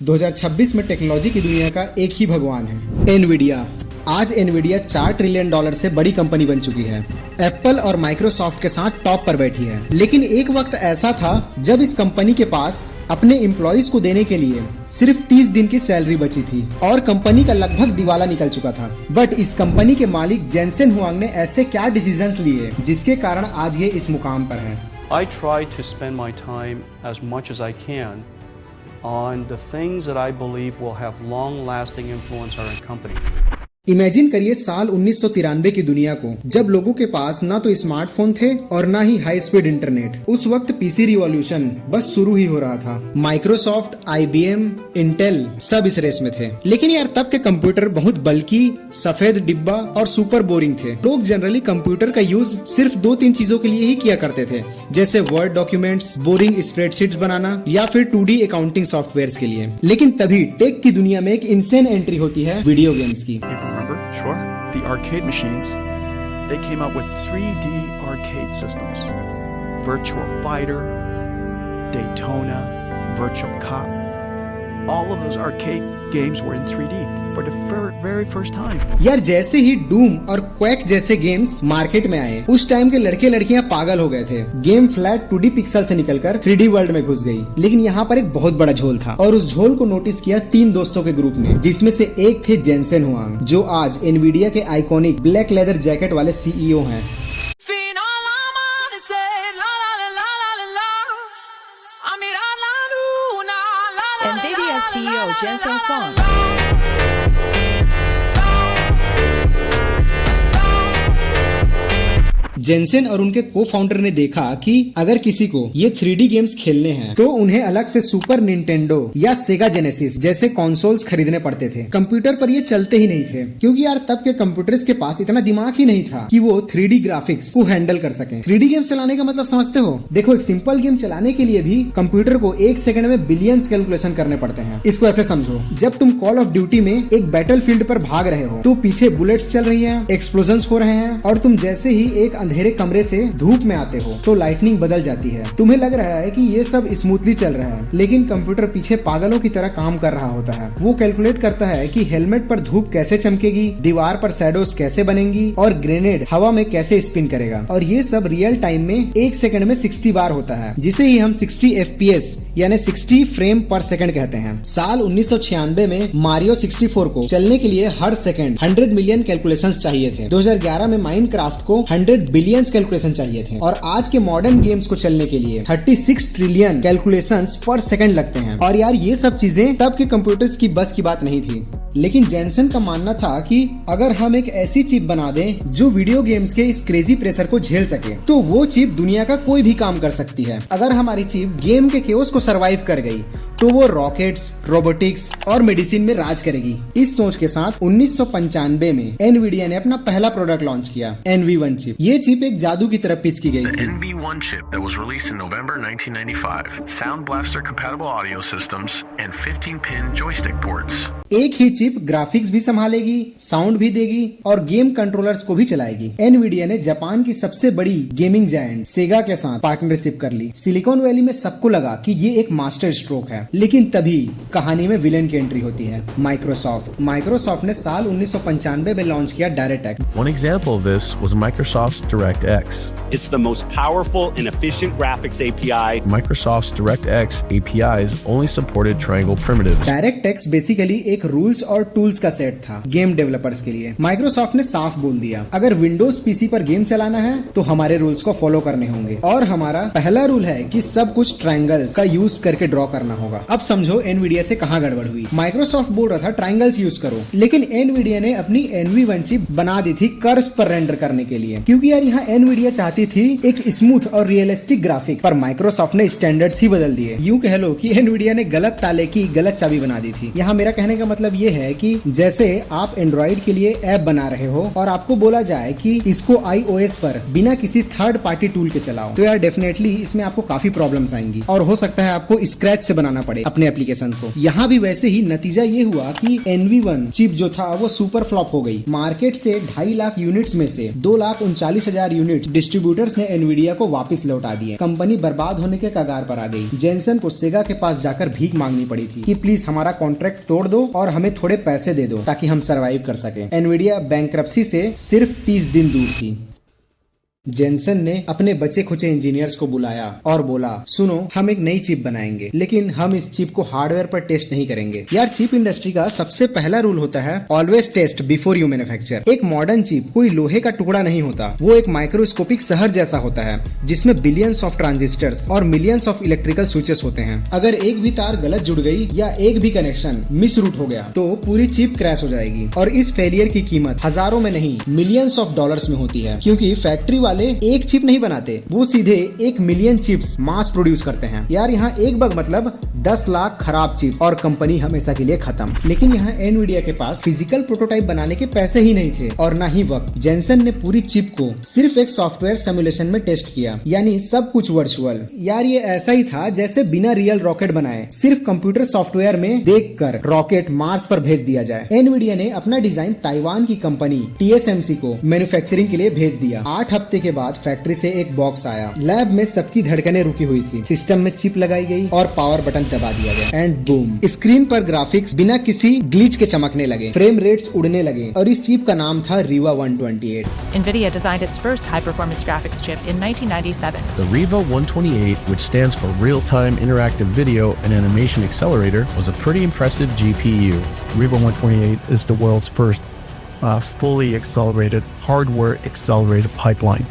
2026 में टेक्नोलॉजी की दुनिया का एक ही भगवान है, एनवीडिया। आज एनवीडिया $4 ट्रिलियन से बड़ी कंपनी बन चुकी है। एप्पल और माइक्रोसॉफ्ट के साथ टॉप पर बैठी है। लेकिन एक वक्त ऐसा था जब इस कंपनी के पास अपने एम्प्लॉइज को देने के लिए सिर्फ 30 दिन की सैलरी बची थी और कंपनी का लगभग दिवाला निकल चुका था। बट इस कंपनी के मालिक जेनसेन हुआंग ने ऐसे क्या डिसीजंस लिए जिसके कारण आज ये इस मुकाम पर है। I try to spend my time as much as I can on the things that I believe will have long-lasting influence on our company. Imagine करिए साल 1993 की दुनिया को, जब लोगों के पास ना तो स्मार्टफोन थे और ना ही हाई स्पीड इंटरनेट। उस वक्त पीसी रिवॉल्यूशन बस शुरू ही हो रहा था। माइक्रोसॉफ्ट, आईबीएम, इंटेल सब इस रेस में थे। लेकिन यार तब के कंप्यूटर बहुत बल्कि, सफेद डिब्बा और सुपर बोरिंग थे। लोग जनरली कंप्यूटर का यूज सिर्फ 2-3 चीजों के लिए ही किया करते थे, जैसे वर्ड डॉक्यूमेंट्स, बोरिंग स्प्रेडशीट्स बनाना या फिर 2D अकाउंटिंग सॉफ्टवेयर के लिए। लेकिन तभी टेक की दुनिया में एक इंसेन एंट्री होती है वीडियो गेम्स की। Sure. The arcade machines, they came out with 3D arcade systems. Virtua Fighter, Daytona, Virtual Cop. All of those arcade games were in 3D for the very first time. यार जैसे ही डूम और quack जैसे games market में आए, उस time के लड़के लड़कियां पागल हो गए थे। गेम फ्लैट 2D पिक्सल से निकलकर 3D वर्ल्ड में घुस गई। लेकिन यहाँ पर एक बहुत बड़ा झोल था और उस झोल को नोटिस किया 3 दोस्तों के ग्रुप ने, जिसमें से एक थे जेनसेन हुआंग, जो आज एनवीडिया के आइकॉनिक ब्लैक लेदर जैकेट वाले CEO हैं। NVIDIA CEO Jensen Huang. Jensen और उनके को फाउंडर ने देखा कि अगर किसी को ये 3D गेम्स खेलने हैं तो उन्हें अलग से सुपर निंटेंडो या सेगा जेनेसिस जैसे कंसोल्स खरीदने पड़ते थे। कंप्यूटर पर ये चलते ही नहीं थे, क्योंकि यार तब के कंप्यूटर्स के पास इतना दिमाग ही नहीं था कि वो 3D ग्राफिक्स को हैंडल कर सकें। 3D गेम्स चलाने का मतलब समझते हो? देखो, एक सिंपल गेम चलाने के लिए भी कंप्यूटर को 1 सेकंड में बिलियंस कैलकुलेशन करने पड़ते हैं। इसको ऐसे समझो, जब तुम कॉल ऑफ ड्यूटी में एक बैटल फील्ड पर भाग रहे हो तो पीछे बुलेट्स चल रही है, एक्सप्लोजन हो रहे हैं और तुम जैसे ही एक अंधेरे कमरे से धूप में आते हो तो लाइटनिंग बदल जाती है। तुम्हें लग रहा है कि ये सब स्मूथली चल रहा है, लेकिन कंप्यूटर पीछे पागलों की तरह काम कर रहा होता है। वो कैलकुलेट करता है कि हेलमेट पर धूप कैसे चमकेगी, दीवार पर शैडोज कैसे बनेंगी और ग्रेनेड हवा में कैसे स्पिन करेगा। और ये सब रियल टाइम में 1 सेकंड में 60 बार होता है, जिसे ही हम 60 FPS यानी 60 फ्रेम पर सेकंड कहते हैं। साल 1996 में मारियो 64 को चलने के लिए हर सेकंड 100 मिलियन कैलकुलेशंस चाहिए थे। 2011 में माइनक्राफ्ट को 100 बिलियन कैलकुलेशन चाहिए थे और आज के मॉडर्न गेम्स को चलने के लिए 36 ट्रिलियन कैलकुलेशंस पर सेकंड लगते हैं। और यार ये सब चीजें तब के कंप्यूटर्स की बस की बात नहीं थी। लेकिन जेनसेन का मानना था कि अगर हम एक ऐसी चिप बना दें जो वीडियो गेम्स के इस क्रेजी प्रेशर को झेल सके तो वो चिप दुनिया का कोई भी काम कर सकती है। अगर हमारी चिप गेम के केओस को सरवाइव कर गई तो वो रॉकेट्स, रोबोटिक्स और मेडिसिन में राज करेगी। इस सोच के साथ 1995 में एनवीडिया ने अपना पहला प्रोडक्ट लॉन्च किया, NV1 चिप। ये चिप एक जादू की तरह पिच की गई थी। NV1 chip that was released in November 1995, Sound Blaster compatible audio systems and 15-pin joystick ports. एक ही चिप ग्राफिक्स भी संभालेगी, साउंड भी देगी और गेम कंट्रोलर्स को भी चलाएगी। एनवीडिया ने जापान की सबसे बड़ी गेमिंग जायंट सेगा के साथ पार्टनरशिप कर ली। सिलिकॉन वैली में सबको लगा कि ये एक मास्टर स्ट्रोक है, लेकिन तभी कहानी में विलेन की एंट्री होती है, माइक्रोसॉफ्ट ने साल 1995 में लॉन्च किया direct. One example of this was Microsoft's DirectX. It's the most powerful and efficient graphics API. Microsoft's DirectX APIs only supported triangle primitives. DirectX basically एक रूल्स और टूल्स का सेट था गेम डेवलपर्स के लिए। Microsoft ने साफ बोल दिया, अगर विंडोज पीसी पर गेम चलाना है तो हमारे रूल्स को फॉलो करने होंगे और हमारा पहला रूल है कि सब कुछ ट्रायंगल्स का यूज करके ड्रॉ करना होगा। अब समझो एनवीडिया से कहां गड़बड़ हुई। माइक्रोसॉफ्ट बोल रहा था ट्रायंगल्स यूज करो, लेकिन एनवीडिया ने अपनी NV1 चिप बना दी थी कर्व्स पर रेंडर करने के लिए, क्योंकि यार यहाँ एनवीडिया चाहती थी एक स्मूथ और रियलिस्टिक ग्राफिक, पर माइक्रोसॉफ्ट ने स्टैंडर्ड्स ही बदल दिए। यूं कह लो कि एनवीडिया ने गलत ताले की गलत चाबी बना दी थी। यहाँ मेरा कहने का मतलब ये है कि जैसे आप एंड्रॉइड के लिए ऐप बना रहे हो और आपको बोला जाए कि इसको iOS पर बिना किसी थर्ड पार्टी टूल के चलाओ, तो यार डेफिनेटली इसमें आपको काफी प्रॉब्लम्स आएंगी और हो सकता है आपको स्क्रैच से बनाना पड़े अपने एप्लीकेशन को। यहाँ भी वैसे ही नतीजा ये हुआ कि NV1 चिप जो था वो सुपर फ्लॉप हो गई। मार्केट से 2.5 लाख यूनिट्स में से 2,39,000 यूनिट डिस्ट्रीब्यूटर्स ने एनवीडिया को वापस लौटा दिए। कंपनी बर्बाद होने के कगार पर आ गई। जेनसन को सेगा के पास जाकर भीख मांगनी पड़ी थी कि प्लीज हमारा कॉन्ट्रैक्ट तोड़ दो और हमें थोड़े पैसे दे दो ताकि हम सरवाइव कर सके। एनवीडिया बैंकरप्सी से सिर्फ 30 दिन दूर थी। जेनसन ने अपने बचे खुचे इंजीनियर्स को बुलाया और बोला, सुनो, हम एक नई चिप बनाएंगे, लेकिन हम इस चिप को हार्डवेयर पर टेस्ट नहीं करेंगे। यार, चिप इंडस्ट्री का सबसे पहला रूल होता है always test before you manufacture. एक मॉडर्न चिप कोई लोहे का टुकड़ा नहीं होता, वो एक माइक्रोस्कोपिक शहर जैसा होता है जिसमें बिलियंस ऑफ ट्रांजिस्टर्स और मिलियंस ऑफ इलेक्ट्रिकल स्विचेस होते हैं। अगर एक भी तार गलत जुड़ गई या एक भी कनेक्शन मिस रूट हो गया तो पूरी चिप क्रैश हो जाएगी। और इस फेलियर की कीमत हजारों में नहीं, मिलियंस ऑफ डॉलर्स में होती है, क्योंकि फैक्ट्री वाले एक चिप नहीं बनाते, वो सीधे 1 मिलियन चिप्स मास प्रोड्यूस करते हैं। यार, यहाँ एक बग मतलब 10 लाख खराब चिप्स और कंपनी हमेशा के लिए खत्म। लेकिन यहाँ एनवीडिया के पास फिजिकल प्रोटोटाइप बनाने के पैसे ही नहीं थे और न ही वक्त। जेनसन ने पूरी चिप को सिर्फ एक सॉफ्टवेयर सिमुलेशन में टेस्ट किया, यानी सब कुछ वर्चुअल। यार, ये ऐसा ही था जैसे बिना रियल रॉकेट बनाए सिर्फ कंप्यूटर सॉफ्टवेयर में देखकर रॉकेट मार्स पर भेज दिया जाए। एनवीडिया ने अपना डिजाइन ताइवान की कंपनी TSMC को मैन्युफैक्चरिंग के लिए भेज दिया। 8 हफ्ते के बाद फैक्ट्री से एक बॉक्स आया। लैब में सबकी धड़कनें रुकी हुई थी। सिस्टम में चिप लगाई गई और पावर बटन दबा दिया गया एंड बूम, स्क्रीन पर ग्राफिक्स बिना किसी ग्लिच के चमकने लगे, फ्रेम रेट्स उड़ने लगे और इस चिप का नाम था Riva 128। NVIDIA designed its first high-performance graphics chip in 1997. The Riva 128, which stands for Real-Time Interactive Video and Animation Accelerator, was a pretty impressive GPU. Riva 128 is the world's first fully accelerated, hardware-accelerated pipeline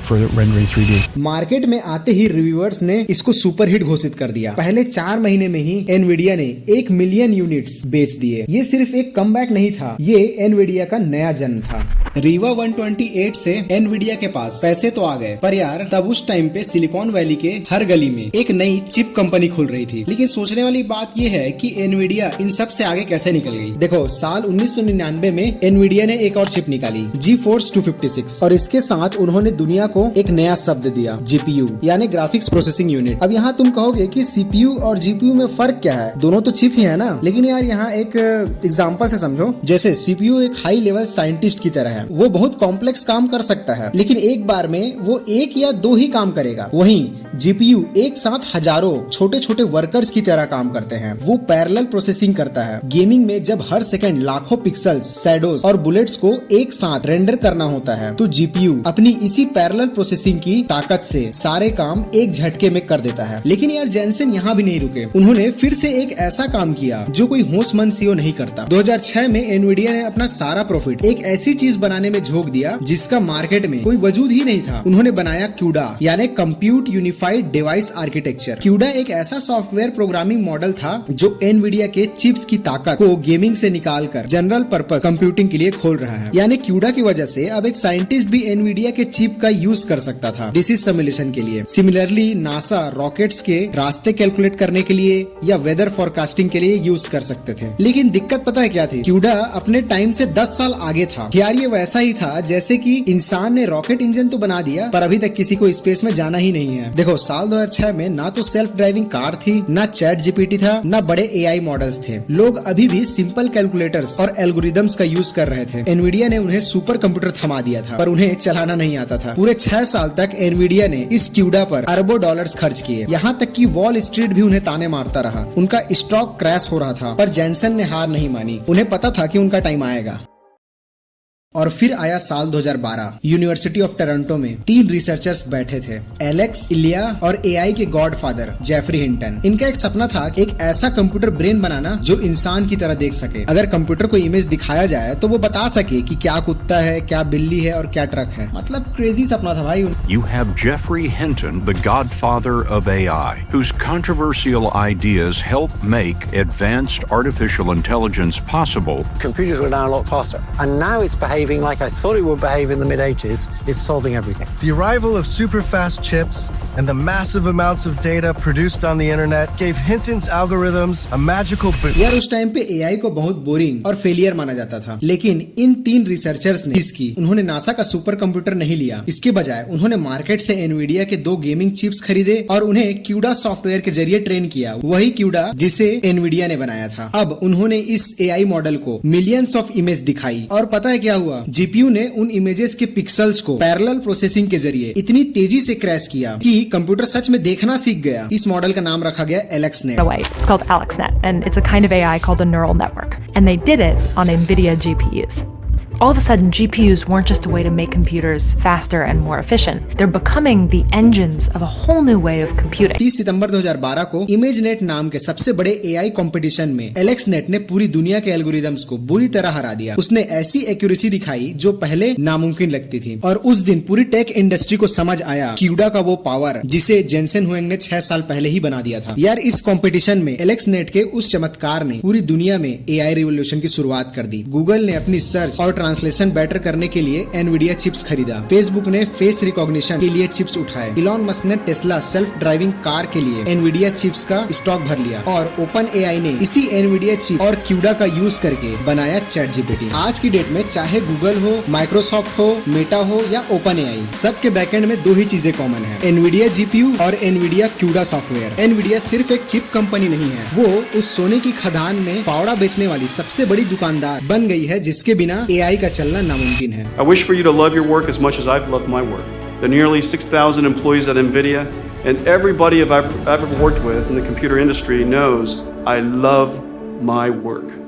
for rendering 3D. Market में आते ही reviewers ने इसको super hit घोषित कर दिया। पहले 4 महीने में ही एनवीडिया ने 1 मिलियन यूनिट्स बेच दिए। ये सिर्फ एक कमबैक नहीं था, ये एनवीडिया का नया जन्म था। Riva 128 से एनवीडिया के पास पैसे तो आ गए, पर यार तब उस टाइम पे सिलिकॉन वैली के हर गली में एक नई चिप कंपनी खुल रही थी। लेकिन सोचने वाली बात ये है कि एनवीडिया इन सब से आगे कैसे निकल गई। देखो, साल 1999 में एनवीडिया ने एक और चिप निकाली, GeForce 256, और इसके साथ उन्होंने दुनिया को एक नया शब्द दिया, GPU, यानी ग्राफिक्स प्रोसेसिंग यूनिट। अब यहाँ तुम कहोगे कि CPU और GPU में फर्क क्या है, दोनों तो चिप ही है ना। लेकिन यार, यहाँ एक एग्जांपल से समझो। जैसे CPU एक हाई लेवल साइंटिस्ट की तरह है, वो बहुत कॉम्प्लेक्स काम कर सकता है, लेकिन एक बार में वो 1 या 2 ही काम करेगा। वहीं GPU एक साथ हजारों छोटे छोटे वर्कर्स की तरह काम करते हैं। वो पैरेलल प्रोसेसिंग करता है। गेमिंग में जब हर सेकंड लाखों पिक्सल्स, शैडोज और बुलेट्स को एक साथ रेंडर करना होता है, तो GPU अपनी इसी पैरेलल प्रोसेसिंग की ताकत से सारे काम एक झटके में कर देता है। लेकिन यार, जेनसन यहाँ भी नहीं रुके। उन्होंने फिर से एक ऐसा काम किया जो कोई होशमंद CEO नहीं करता। 2006 में एनवीडिया ने अपना सारा प्रॉफिट एक ऐसी चीज बनाने में झोंक दिया जिसका मार्केट में कोई वजूद ही नहीं था। उन्होंने बनाया CUDA, यानी compute unified device architecture. CUDA एक ऐसा सॉफ्टवेयर प्रोग्रामिंग मॉडल था जो एनवीडिया के चिप्स की ताकत को गेमिंग से निकालकर जनरल पर्पस कंप्यूटिंग के लिए खोल रहा है। यानी CUDA की वजह से अब एक साइंटिस्ट भी एनवीडिया के चिप का यूज कर सकता था डिसीज सिमुलेशन के लिए। सिमिलरली नासा रॉकेट्स के रास्ते कैलकुलेट करने के लिए या वेदर फोरकास्टिंग के लिए यूज कर सकते थे। लेकिन दिक्कत पता है क्या थी? CUDA अपने टाइम से 10 साल आगे था। यार, ये वैसा ही था जैसे कि इंसान ने रॉकेट इंजन तो बना दिया, पर अभी तक किसी को स्पेस में जाना ही नहीं है। देखो, साल 2006 में ना तो सेल्फ ड्राइविंग कार थी, ना चैट GPT था, ना बड़े AI मॉडल्स थे। लोग अभी भी सिंपल कैलकुलेटर्स और एल्गोरिदम्स का यूज कर रहे थे। एनवीडिया ने उन्हें सुपर कंप्यूटर थमा दिया था, पर उन्हें चलाना नहीं आता था। पूरे 6 साल तक एनवीडिया ने इस CUDA पर अरबों डॉलर्स खर्च किए। यहाँ तक कि वॉल स्ट्रीट भी उन्हें ताने मारता रहा। उनका स्टॉक क्रैश हो रहा था, पर जेनसन ने हार नहीं मानी। उन्हें पता था कि उनका टाइम आएगा। और फिर आया साल 2012। यूनिवर्सिटी ऑफ टोरंटो में 3 रिसर्चर्स बैठे थे, एलेक्स, इलिया और AI के गॉडफादर जेफरी हिंटन। इनका एक सपना था कि एक ऐसा कंप्यूटर ब्रेन बनाना जो इंसान की तरह देख सके। अगर कंप्यूटर को इमेज दिखाया जाए तो वो बता सके कि क्या कुत्ता है, क्या बिल्ली है और क्या ट्रक है। मतलब क्रेजी सपना था भाई। You have Geoffrey Hinton, the godfather of AI, whose controversial ideas help make advanced artificial intelligence possible. Computers were now a lot faster, and now it's behaving like I thought it would behave in the mid-80s. It's solving everything. The arrival of super fast chips and the massive amounts of data produced on the internet gave Hinton's algorithms a magical boost. यार, उस time पे AI को बहुत boring और failure माना जाता था। लेकिन इन 3 रिसर्चर्स ने इसकी उन्होंने नासा का सुपर कंप्यूटर नहीं लिया। इसके बजाय उन्होंने मार्केट से एनवीडिया के 2 गेमिंग चिप्स खरीदे और उन्हें CUDA सॉफ्टवेयर के जरिए ट्रेन किया। वही CUDA जिसे एनवीडिया ने बनाया था। अब उन्होंने इस AI मॉडल को मिलियंस ऑफ इमेज दिखाई और पता है क्या हुआ? हुआ, जीपीयू ने उन इमेजेस के पिक्सल्स को पैरेलल प्रोसेसिंग के जरिए इतनी तेजी से क्रैश किया कि कंप्यूटर सच में देखना सीख गया। इस मॉडल का नाम रखा गया AlexNet. It's called AlexNet, and it's a kind of AI called a neural network. And they did it on NVIDIA GPUs. All of a sudden, GPUs weren't just a way to make computers faster and more efficient. They're becoming the engines of a whole new way of computing. 30 सितंबर 2012 को ImageNet नाम के सबसे बड़े AI competition में AlexNet ने पूरी दुनिया के एल्गोरिदम्स को बुरी तरह हरा दिया। उसने ऐसी एक्यूरेसी दिखाई जो पहले नामुमकिन लगती थी, और उस दिन पूरी टेक इंडस्ट्री को समझ आया CUDA का वो पावर जिसे जेनसेन हुएंग ने 6 साल पहले ही बना दिया था। यार, इस कंपटीशन में AlexNet के उस चमत्कार ने पूरी दुनिया में AI रिवोल्यूशन की शुरुआत कर दी। गूगल ने अपनी सर्च और ट्रांसलेशन बेटर करने के लिए एनवीडिया चिप्स खरीदा। फेसबुक ने फेस रिकॉग्निशन के लिए चिप्स उठाए। इलॉन मस्क ने टेस्ला सेल्फ ड्राइविंग कार के लिए एनवीडिया चिप्स का स्टॉक भर लिया, और ओपन एआई ने इसी एनवीडिया चिप और क्यूडा का यूज करके बनाया चैट जीपीटी। आज की डेट में चाहे गूगल हो, माइक्रोसॉफ्ट हो, मेटा हो या ओपन एआई, सबके बैकएंड में 2 ही चीजें कॉमन है, एनवीडिया जीपीयू और एनवीडिया क्यूडा सॉफ्टवेयर। एनवीडिया सिर्फ एक चिप कंपनी नहीं है, वो उस सोने की खदान में फावड़ा बेचने वाली सबसे बड़ी दुकानदार बन गई है, जिसके बिना एआई का चलना नामुमकिन है। I wish for you to love your work as much as I've loved my work. The nearly 6,000 employees at NVIDIA and everybody I've ever worked with in the computer industry knows I love my work.